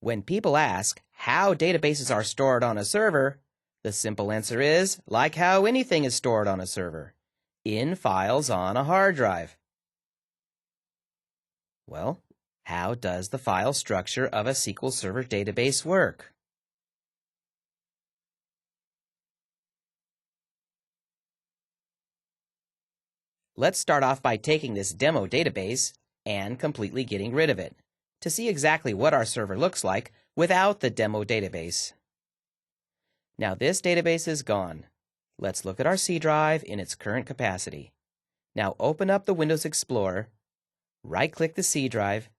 When people ask how databases are stored on a server, the simple answer is like how anything is stored on a server, in files on a hard drive. Well, how does the file structure of a SQL Server database work? Let's start off by taking this demo database and completely getting rid of it, to see exactly what our server looks like without the demo database. Now this database is gone. Let's look at our C drive in its current capacity. Now open up the Windows Explorer, right-click the C drive,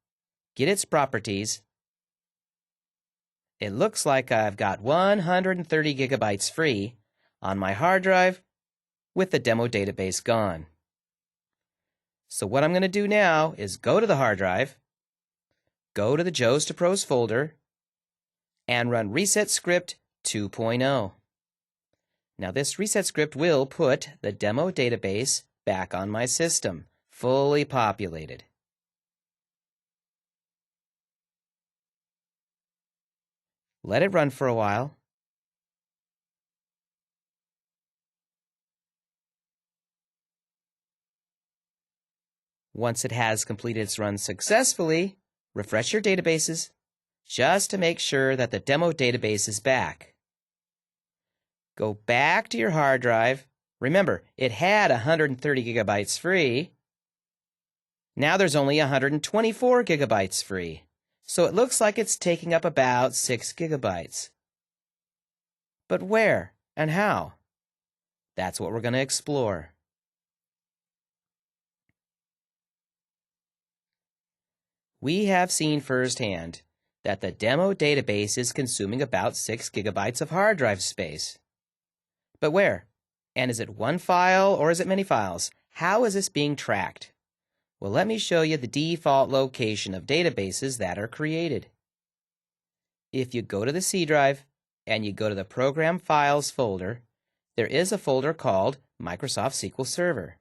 get its properties. It looks like I've got 130 gigabytes free on my hard drive with the demo database gone. So what I'm going to do now is go to the hard drive, go to the Joes to Pros folder, and run reset script 2.0. Now this reset script will put the demo database back on my system, fully populated. Let it run for a while. Once it has completed its run successfully, refresh your databases just to make sure that the demo database is back. Go back to your hard drive. Remember, it had 130 gigabytes free. Now there's only 124 gigabytes free. So it looks like it's taking up about 6 gigabytes. But where and how? That's what we're going to explore. We have seen firsthand that the demo database is consuming about 6 gigabytes of hard drive space. But where? And is it one file or is it many files? How is this being tracked? Well, let me show you the default location of databases that are created. If you go to the C drive and you go to the Program Files folder, there is a folder called Microsoft SQL Server.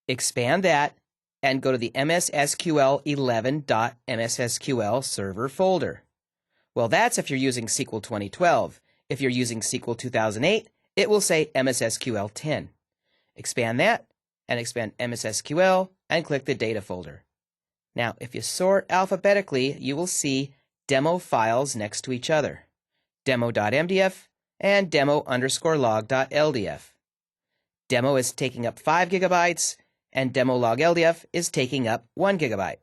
Expand that and go to the MSSQL11.MSSQL Server folder. Well, that's if you're using SQL 2012. If you're using SQL 2008, it will say MSSQL 10. Expand that and expand MSSQL and click the Data folder. Now, if you sort alphabetically, you will see demo files next to each other, demo.mdf and demo_log.ldf. Demo is taking up 5 gigabytes, and demo_log.ldf is taking up 1 gigabyte.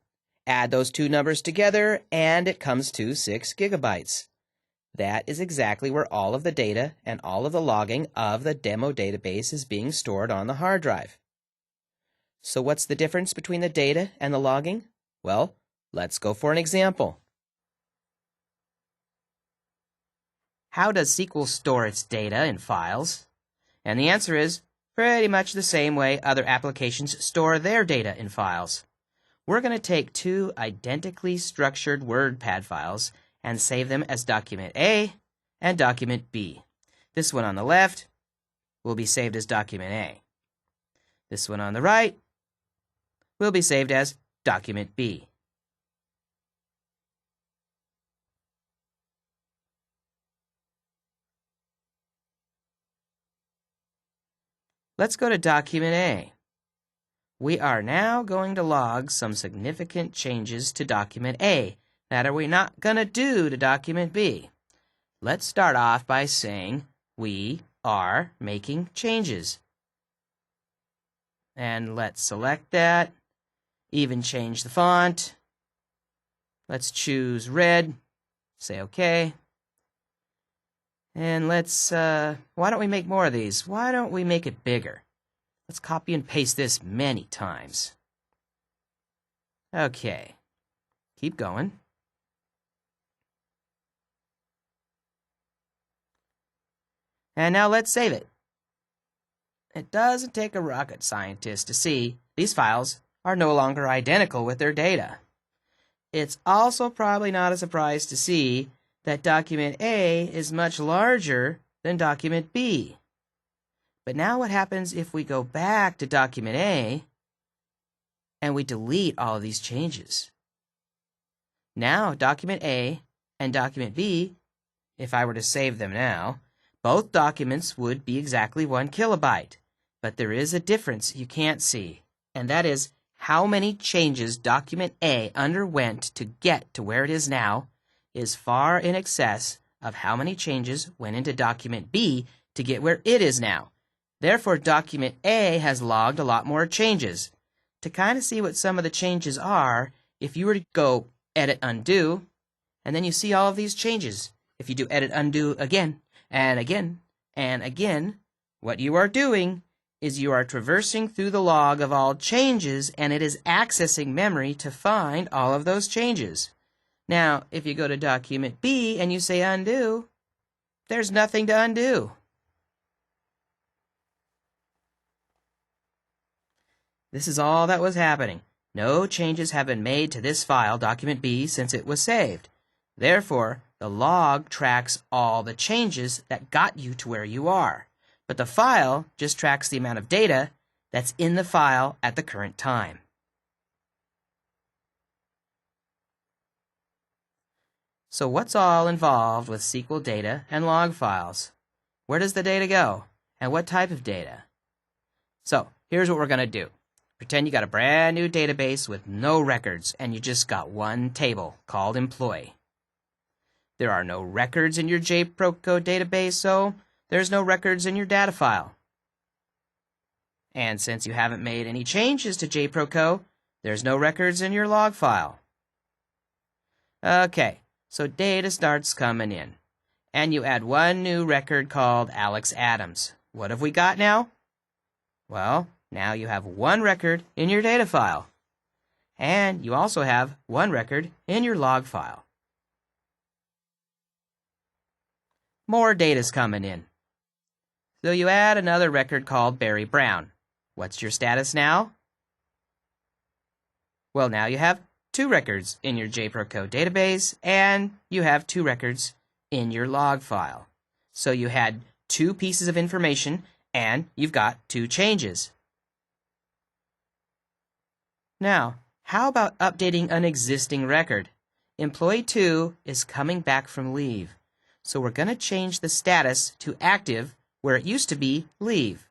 Add those two numbers together, and it comes to 6 gigabytes. That is exactly where all of the data and all of the logging of the demo database is being stored on the hard drive. So what's the difference between the data and the logging? Well, let's go for an example. How does SQL store its data in files? And the answer is pretty much the same way other applications store their data in files. We're going to take two identically structured WordPad files and save them as document A and document B. This one on the left will be saved as document A. This one on the right will be saved as document B. Let's go to document A. We are now going to log some significant changes to document A that are we not going to do to document B. Let's start off by saying we are making changes. And let's select that, even change the font. Let's choose red, say OK. And let's, why don't we make more of these? Why don't we make it bigger? Let's copy and paste this many times. Okay, keep going. And now let's save it. It doesn't take a rocket scientist to see these files are no longer identical with their data. It's also probably not a surprise to see that document A is much larger than document B. But now what happens if we go back to document A and we delete all of these changes? Now document A and document B, if I were to save them now, both documents would be exactly 1 kilobyte. But there is a difference you can't see, and that is how many changes document A underwent to get to where it is now is far in excess of how many changes went into document B to get where it is now. Therefore, document A has logged a lot more changes. To kind of see what some of the changes are, if you were to go edit undo, and then you see all of these changes. If you do edit undo again, and again, and again, what you are doing is you are traversing through the log of all changes, and it is accessing memory to find all of those changes. Now, if you go to document B and you say undo, there's nothing to undo. This is all that was happening. No changes have been made to this file, document B, since it was saved. Therefore, the log tracks all the changes that got you to where you are. But the file just tracks the amount of data that's in the file at the current time. So what's all involved with SQL data and log files? Where does the data go? And what type of data? So here's what we're going to do. Pretend you got a brand new database with no records and you just got one table called employee. There are no records in your JProCode database, so there's no records in your data file. And since you haven't made any changes to JProCode, there's no records in your log file. Okay, so data starts coming in. And you add one new record called Alex Adams. What have we got now? Well, now you have one record in your data file. And you also have one record in your log file. More data's coming in. So you add another record called Barry Brown. What's your status now? Well, now you have two records in your JProCode database, and you have two records in your log file. So you had two pieces of information, and you've got two changes. Now, how about updating an existing record? Employee 2 is coming back from leave. So we're going to change the status to active where it used to be leave.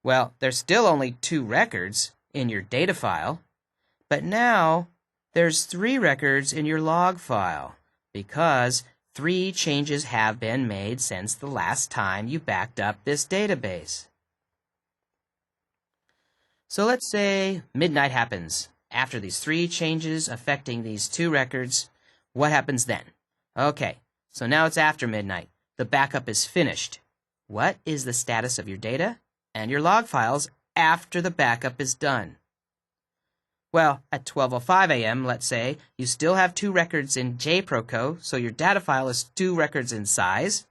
Well, there's still only two records in your data file, but now there's three records in your log file because three changes have been made since the last time you backed up this database. So let's say midnight happens. After these three changes affecting these two records, what happens then? Okay, so now it's after midnight. The backup is finished. What is the status of your data and your log files after the backup is done? Well, at 12:05 a.m., let's say, you still have two records in JProCode, so your data file is two records in size.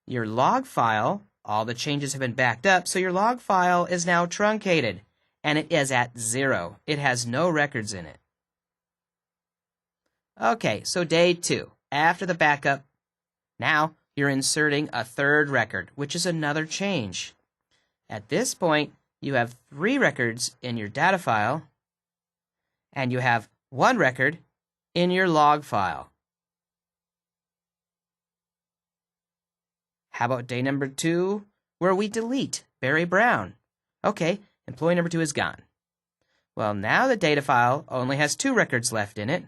Your log file, all the changes have been backed up, so your log file is now truncated, and it is at 0. It has no records in it. Okay, so day 2, after the backup, now you're inserting a third record, which is another change. At this point, you have three records in your data file, and you have one record in your log file. How about day number 2, where we delete Barry Brown? Okay, employee number 2 is gone. Well, now the data file only has two records left in it,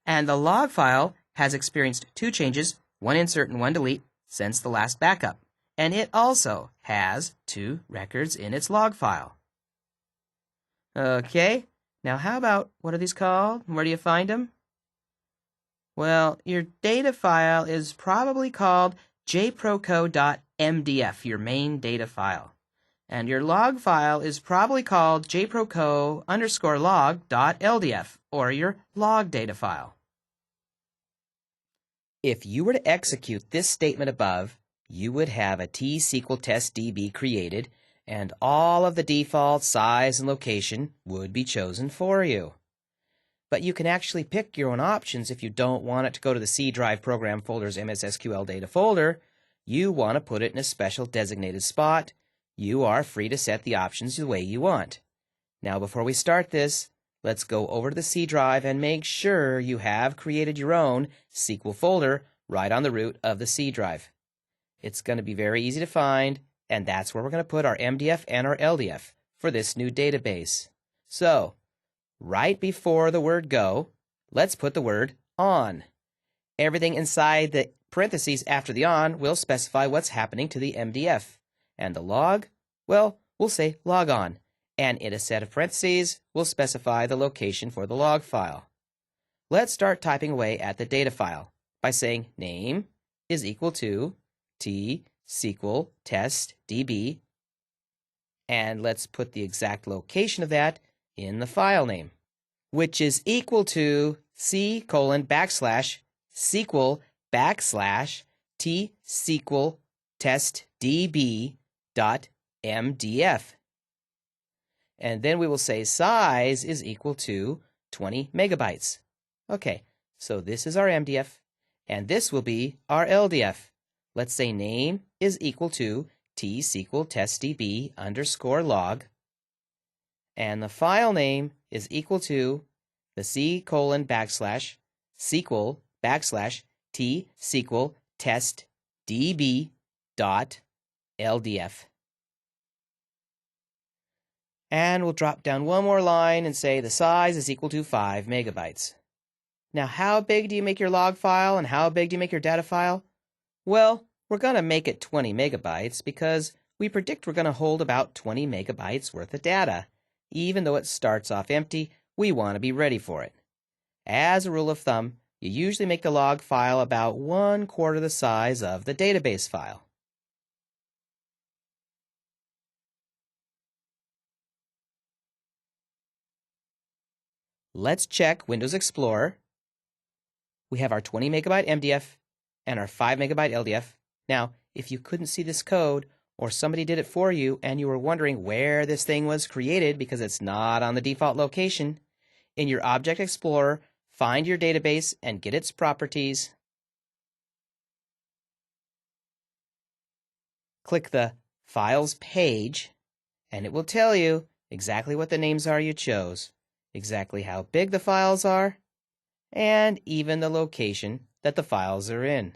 and the log file has experienced two changes, one insert and one delete, since the last backup, and it also has two records in its log file. Okay, now how about, what are these called? Where do you find them? Well, your data file is probably called jprocode.mdf, your main data file. And your log file is probably called jproco_log.ldf, or your log data file. If you were to execute this statement above, you would have a T-SQL test DB created, and all of the default size and location would be chosen for you. But you can actually pick your own options if you don't want it to go to the C drive program folder's MSSQL data folder. You want to put it in a special designated spot. You are free to set the options the way you want. Now, before we start this, let's go over to the C drive and make sure you have created your own SQL folder right on the root of the C drive. It's going to be very easy to find, and that's where we're going to put our MDF and our LDF for this new database. So, right before the word go, let's put the word on. Everything inside the parentheses after the on will specify what's happening to the MDF. And the log, well, we'll say log on. And in a set of parentheses, we'll specify the location for the log file. Let's start typing away at the data file by saying name is equal to T SQL test DB, and let's put the exact location of that in the file name, which is equal to C:\\SQL T SQL test DB dot MDF. And then we will say size is equal to 20 megabytes. Okay, so this is our MDF, and this will be our LDF. Let's say name is equal to T SQL test DB underscore log, and the file name is equal to the C:\\SQL T SQL test DB dot LDF. And we'll drop down one more line and say the size is equal to 5 megabytes. Now, how big do you make your log file and how big do you make your data file? Well, we're going to make it 20 megabytes because we predict we're going to hold about 20 megabytes worth of data. Even though it starts off empty, we want to be ready for it. As a rule of thumb, you usually make the log file about 1/4 the size of the database file. Let's check Windows Explorer. We have our 20 megabyte MDF and our 5 megabyte LDF. Now, if you couldn't see this code, or somebody did it for you and you were wondering where this thing was created because it's not on the default location, in your Object Explorer, find your database and get its properties. Click the Files page, and it will tell you exactly what the names are you chose, exactly how big the files are, and even the location that the files are in.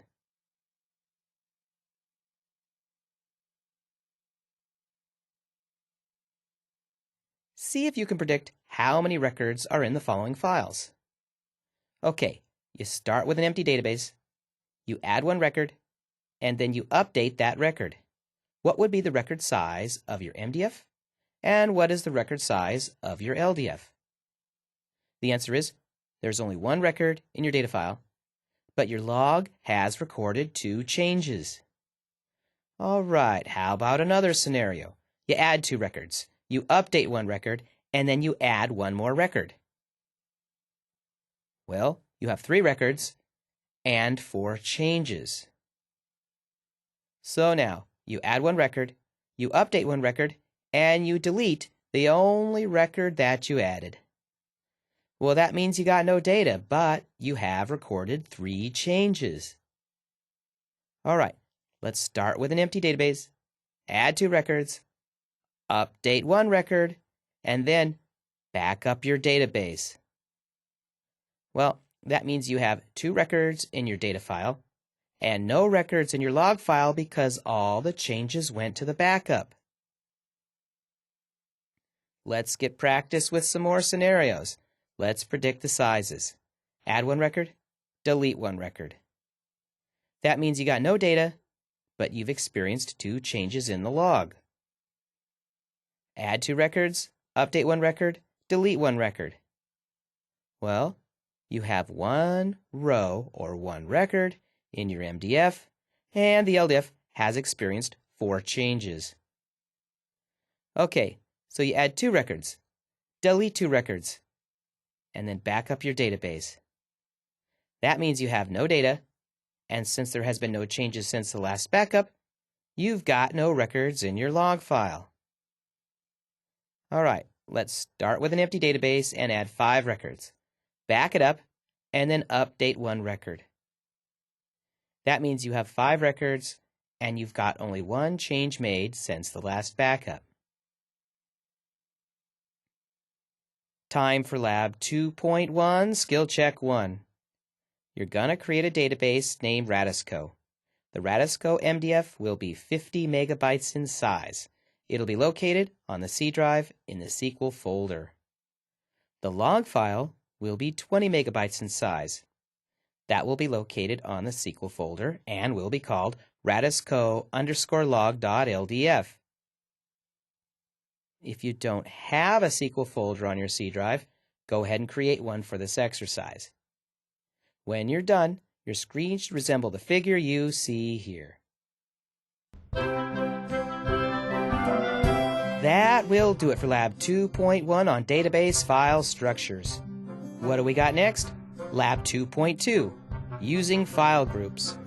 See if you can predict how many records are in the following files. Okay, you start with an empty database, you add one record, and then you update that record. What would be the record size of your MDF? And what is the record size of your LDF? The answer is there's only one record in your data file, but your log has recorded 2 changes. All right, how about another scenario? You add 2 records. You update one record, and then you add one more record. Well, you have 3 records and 4 changes. So now, you add one record, you update one record, and you delete the only record that you added. Well, that means you got no data, but you have recorded 3 changes. All right, let's start with an empty database, add 2 records, update one record, and then back up your database. Well, that means you have 2 records in your data file and no records in your log file because all the changes went to the backup. Let's get practice with some more scenarios. Let's predict the sizes. Add one record, delete one record. That means you got no data, but you've experienced 2 changes in the log. Add 2 records, update one record, delete one record. Well, you have 1 row or 1 record in your MDF, and the LDF has experienced 4 changes. Okay, so you add 2 records, delete 2 records, and then back up your database. That means you have no data, and since there has been no changes since the last backup, you've got no records in your log file. All right, let's start with an empty database and add 5 records. Back it up, and then update one record. That means you have 5 records, and you've got only 1 change made since the last backup. Time for Lab 2.1, Skill Check 1. You're going to create a database named Radisco. The Radisco MDF will be 50 megabytes in size. It'll be located on the C drive in the SQL folder. The log file will be 20 megabytes in size. That will be located on the SQL folder and will be called radisco_log.ldf. If you don't have a SQL folder on your C drive, go ahead and create one for this exercise. When you're done, your screen should resemble the figure you see here. That will do it for Lab 2.1 on database file structures. What do we got next? Lab 2.2, using file groups.